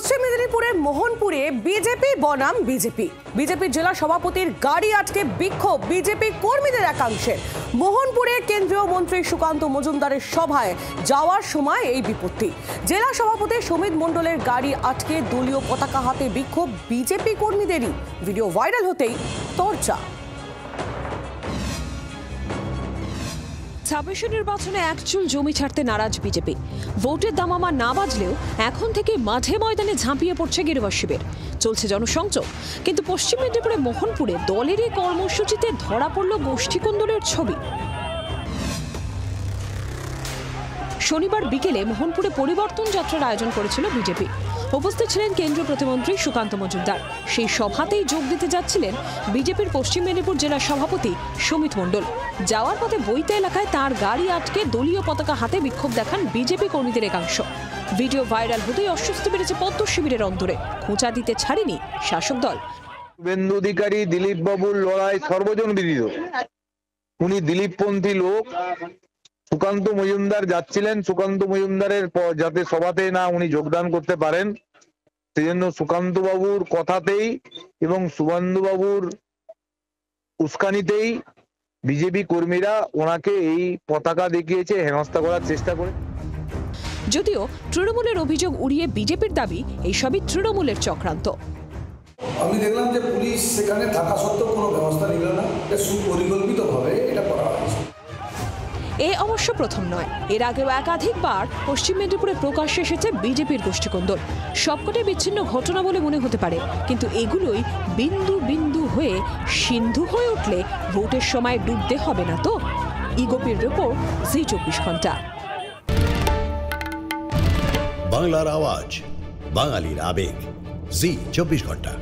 পশ্চিম মেদিনীপুরের মোহনপুরে বিজেপি বনাম বিজেপির জেলা সভাপতির গাড়ি আটকে বিক্ষোভ বিজেপি কর্মীদের একাংশের। মোহনপুরে কেন্দ্রীয় মন্ত্রী সুকান্ত মজুমদারের সভায় যাওয়ার সময় এই বিপত্তি। জেলা সভাপতি সমিত মণ্ডলের গাড়ি আটকে দলীয় পতাকা হাতে বিক্ষোভ বিজেপি কর্মীদেরই। ভিডিও ভাইরাল হতেই চর্চা। ২৬ নির্বাচনে একচুল জমি ছাড়তে নারাজ বিজেপি। ভোটের দামামা না বাজলেও এখন থেকে মাঠে ময়দানে ঝাঁপিয়ে পড়ছে গেরুয়া শিবির। চলছে জনসংযোগ। কিন্তু পশ্চিম মেদিনীপুরে মোহনপুরে দলেরই কর্মসূচিতে ধরা পড়ল গোষ্ঠীকন্দলের ছবি। শনিবার বিকেলে মোহনপুরে পরিবর্তন যাত্রার আয়োজন করেছিল বিজেপি। উপস্থিত ছিলেন কেন্দ্রীয় প্রতিমন্ত্রী সুকান্ত মজুমদার। সেই সভাতেই যোগ দিতে যাচ্ছিলেন বিজেপির পশ্চিম মেদিনীপুর জেলা সভাপতি সমিত মণ্ডল। যাওয়ার পথে বইতা এলাকায় তাঁর গাড়ি আটকে দলীয় পতাকা হাতে বিক্ষোভ দেখান বিজেপি কর্মীদের একাংশ। ভিডিও ভাইরাল হতেই অস্বস্তি বেড়েছে পদ্ম শিবিরের অন্তরে। খোঁচা দিতে ছাড়েনি শাসক দল। শুভেন্দু অধিকারী দিলীপ বাবুর লড়াই সর্বজন বিদিত। উনি দিলীপপন্থী লোক। সুকান্ত মজুমদার যাচ্ছিলেন, সুকান্ত মজুমদারের যাতে সভাতে না উনি যোগদান করতে পারেন সেজন্য সুকান্ত বাবুর কথাতেই এবং শুভেন্দু বাবুর উস্কানিতেই বিজেপি কর্মীরা ওনাকে এই পতাকা দেখিয়েছে, হেনস্থা করার চেষ্টা করে। যদিও তৃণমূলের অভিযোগ উড়িয়ে বিজেপির দাবি এইসবই তৃণমূলের চক্রান্ত। আমি দেখলাম যে পুলিশ সেখানে থাকা সত্ত্বেও কোনো ব্যবস্থা নিল না। সুপরিকল্পিতভাবে এটা করা হয়েছে। এ অবশ্য প্রথম নয়। এর আগেও একাধিকবার পশ্চিম মেদিনীপুরে প্রকাশ্যে এসেছে বিজেপির গোষ্ঠীকন্দল। সবকটাই বিচ্ছিন্ন ঘটনা বলে মনে হতে পারে, কিন্তু এগুলোই বিন্দু বিন্দু হয়ে সিন্ধু হয়ে উঠলে ভোটের সময় ডুবতে হবে না তো। ইগোপির রিপোর্ট, জি ২৪ ঘন্টা। বাংলার আওয়াজ, বাঙালির আবেগ, জি ২৪ ঘন্টা।